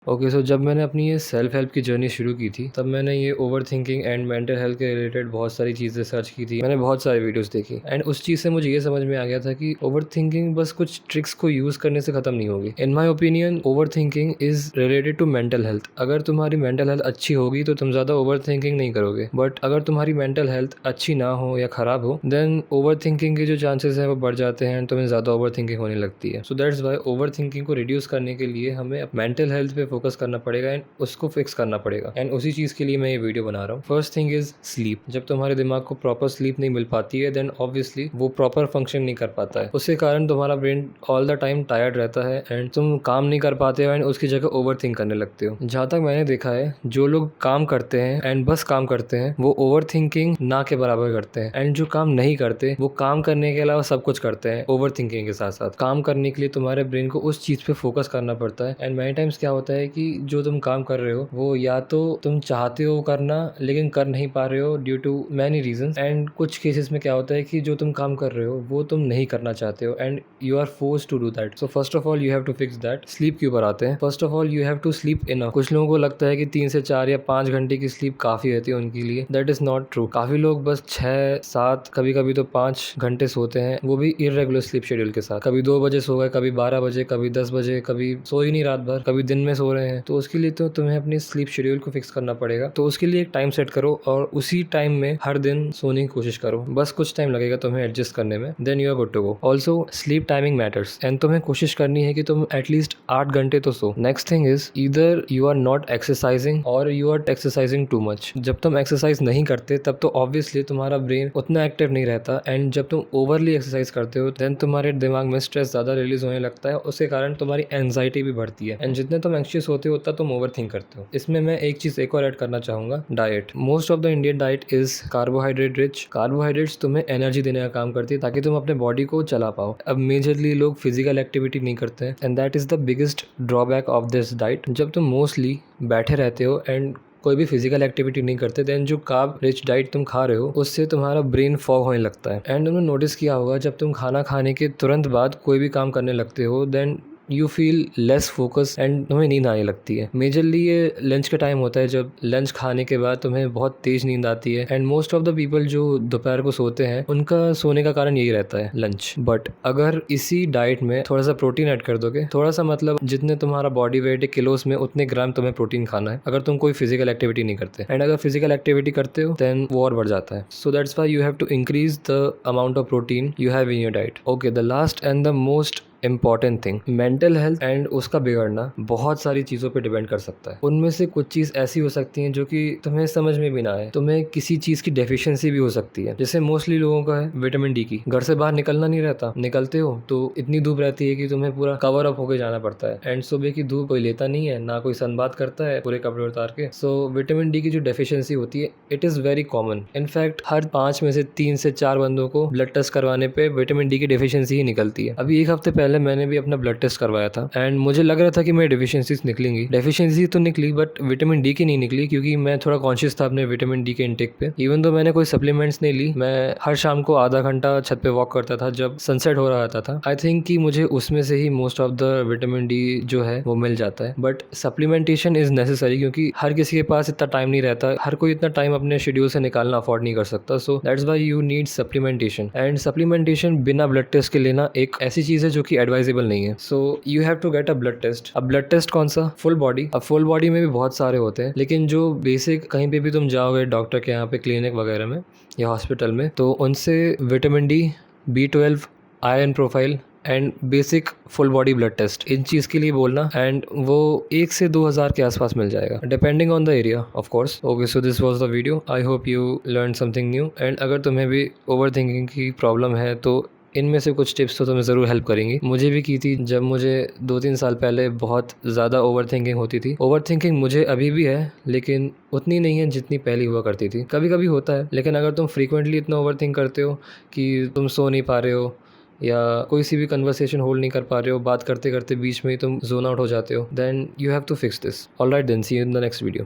Okay so जब मैंने अपनी ये सेल्फ हेल्प की जर्नी शुरू की थी तब मैंने ये over thinking and mental health के रिलेटेड बहुत सारी चीज़ें सर्च की थी। मैंने बहुत सारे वीडियोस देखी एंड उस चीज़ से मुझे ये समझ में आ गया था कि ओवर थिंकिंग बस कुछ ट्रिक्स को यूज़ करने से ख़त्म नहीं होगी। In my opinion over thinking is related to mental health. अगर तुम्हारी मेंटल हेल्थ अच्छी होगी तो तुम ज़्यादा ओवर थिंकिंग नहीं करोगे, बट अगर तुम्हारी मेंटल हेल्थ अच्छी ना हो या ख़राब हो देन ओवर थिंकिंग के जो चांसेस हैं वो बढ़ जाते हैं एंड तुम्हें ज़्यादा ओवर थिंकिंग होने लगती है। So that's why over thinking को रिड्यूस करने के लिए हमें मेंटल हेल्थ पे फोकस करना पड़ेगा एंड उसको फिक्स करना पड़ेगा एंड उसी चीज़ के लिए मैं ये वीडियो बना रहा हूँ। First thing is sleep. जब तुम्हारे दिमाग को प्रॉपर स्लीप नहीं मिल पाती है देन ऑब्वियसली वो प्रॉपर फंक्शन नहीं कर पाता है। उसके कारण तुम्हारा brain all the time tired रहता है एंड तुम काम नहीं कर पाते हो एंड उसकी जगह ओवर थिंक करने लगते हो। जहाँ तक मैंने देखा है जो लोग काम करते हैं एंड बस काम करते हैं वो ओवर थिंकिंग ना के बराबर करते हैं एंड जो काम नहीं करते वो काम करने के अलावा सब कुछ करते हैं ओवर थिंकिंग के साथ साथ। काम करने के लिए तुम्हारे ब्रेन को उस चीज़ पे फोकस करना पड़ता है एंड मेनी टाइम्स क्या होता है कि जो तुम काम कर रहे हो वो या तो तुम चाहते हो करना लेकिन कर नहीं पा रहे हो due to many reasons and कुछ केसेस में क्या होता है कि जो तुम काम कर रहे हो वो तुम नहीं करना चाहते हो and you are force to do that. So first of all you have to fix that. Sleep के ऊपर आते हैं। First of all you have to sleep enough. कुछ लोगों को लगता है कि 3 से 4 या 5 घंटे की स्लीप काफी रहती है उनके लिए। That is not true. काफी लोग बस 6, 7 कभी कभी तो 5 घंटे सोते हैं, वो भी इरेगुलर स्लीप शेड्यूल के साथ। कभी 2 बजे सो गए, कभी 12 बजे, कभी 10 बजे, कभी सो ही नहीं रात भर, कभी दिन में सो रहे हैं। तो उसके लिए तो तुम्हें अपनी स्लीप शेड्यूल को फिक्स करना पड़ेगा। तो उसके लिए एक टाइम सेट करो और उसी टाइम में हर दिन सोने की कोशिश करो। बस कुछ टाइम लगेगा तुम्हें एडजस्ट करने में, then you are good to go. Also sleep timing matters and तुम्हें कोशिश करनी है कि तुम एटलीस्ट 8 घंटे तो सो। Next thing is either you are not exercising और you are exercising too much. जब तुम एक्सरसाइज नहीं करते तब तो ऑब्वियसली तुम्हारा ब्रेन उतना एक्टिव नहीं रहता एंड जब तुम ओवरली एक्सरसाइज करते हो देन तुम्हारे दिमाग में स्ट्रेस ज्यादा रिलीज होने लगता है। उसके कारण तुम्हारी एंजाइटी भी बढ़ती है एंड जितने तुम एंग्शियस होते हो उतना तुम ओवर थिंक करते हो। इसमें मैं एक चीज एक और ऐड करना चाहूंगा, diet. Most of the Indian diet is carbohydrate rich. Carbohydrates तुम्हें एनर्जी देने का काम करती है ताकि तुम अपने बॉडी को चला पाओ। अब मेजरली लोग फिजिकल एक्टिविटी नहीं करते हैं and that is the biggest drawback of this diet. जब तुम मोस्टली बैठे रहते हो एंड कोई भी फिजिकल एक्टिविटी नहीं करते देन जो कार्ब रिच डाइट तुम खा रहे हो उससे तुम्हारा ब्रेन फॉग होने लगता है एंड तुमने नोटिस किया होगा जब तुम खाना खाने के तुरंत बाद कोई भी काम करने लगते हो then you feel less focus and तुम्हें नींद आने लगती है। मेजरली ये लंच का टाइम होता है जब लंच खाने के बाद तुम्हें बहुत तेज नींद आती है and most of the people जो दोपहर को सोते हैं उनका सोने का कारण यही रहता है लंच। बट अगर इसी डाइट में थोड़ा सा प्रोटीन ऐड कर दोगे, थोड़ा सा मतलब जितने तुम्हारा बॉडी वेट है किलोस में उतने ग्राम तुम्हें प्रोटीन खाना है अगर तुम कोई फिजिकल एक्टिविटी नहीं करते एंड अगर फिजिकल एक्टिविटी करते हो देन वो और बढ़ जाता है। So that's why you have to increase the amount of protein you have in your diet. Okay, the last and the most important thing, mental health and उसका बिगड़ना बहुत सारी चीज़ों पे डिपेंड कर सकता है। उनमें से कुछ चीज़ ऐसी हो सकती हैं जो कि तुम्हें समझ में भी ना आए। तुम्हें किसी चीज़ की डेफिशिएंसी भी हो सकती है, जैसे मोस्टली लोगों का है विटामिन डी की। घर से बाहर निकलना नहीं रहता, निकलते हो तो इतनी धूप रहती है कि तुम्हें पूरा कवर अप होकर जाना पड़ता है एंड सुबह की धूप कोई लेता नहीं है, ना कोई सनबाथ करता है पूरे कपड़े उतार के। सो विटामिन डी की जो डेफिशिएंसी होती है it is very common. In fact हर 5 में से 3 से 4 बंदों को ब्लड टेस्ट करवाने पे विटामिन डी की डेफिशिएंसी ही निकलती है। अभी 1 हफ्ते पहले मैंने भी अपना ब्लड टेस्ट करवाया था एंड मुझे लग रहा था कि मेरी डेफिशिएंसीज निकलेंगी। डेफिशिएंसी तो निकली बट विटामिन डी की नहीं निकली क्योंकि मैं थोड़ा कॉन्शियस था अपने विटामिन डी के इनटेक पे। इवन तो मैंने कोई सप्लीमेंट्स नहीं ली, मैं हर शाम को आधा घंटा छत पे वॉक करता था जब सनसेट हो रहा था। आई थिंक कि मुझे उसमें से ही most of the vitamin D जो है वो मिल जाता है। बट सप्लीमेंटेशन इज नेसेसरी क्योंकि हर किसी के पास इतना टाइम नहीं रहता, हर कोई इतना टाइम अपने शेड्यूल से निकालना अफोर्ड नहीं कर सकता। सो that's why you need supplementation and supplementation बिना ब्लड टेस्ट के लेना एक ऐसी चीज़ है जो कि एडवाइजेबल नहीं है। So you have to get a blood test. अब ब्लड टेस्ट कौन सा? Full body. अब फुल बॉडी में भी बहुत सारे होते हैं लेकिन जो बेसिक कहीं पे भी तुम जाओगे डॉक्टर के यहाँ पे क्लिनिक वगैरह में या हॉस्पिटल में तो उनसे vitamin D, B12, iron profile and basic full body blood test, इन चीज़ के लिए बोलना एंड वो 1 से 2,000 के आसपास मिल जाएगा depending on the area of course. Okay, so this was the video. I hope you learn something new and अगर तुम्हें भी ओवर थिंकिंग की प्रॉब्लम है तो इनमें से कुछ टिप्स तो तुम्हें ज़रूर हेल्प करेंगी। मुझे भी की थी जब मुझे 2-3 साल पहले बहुत ज़्यादा ओवर थिंकिंग होती थी। ओवर थिंकिंग मुझे अभी भी है लेकिन उतनी नहीं है जितनी पहले हुआ करती थी। कभी कभी होता है लेकिन अगर तुम फ्रीक्वेंटली इतना ओवर थिंक करते हो कि तुम सो नहीं पा रहे हो या कोई सी भी कन्वर्सेशन होल्ड नहीं कर पा रहे हो, बात करते करते बीच में ही तुम जोन आउट हो जाते हो, then you have to fix this. Alright then, see you in the next video.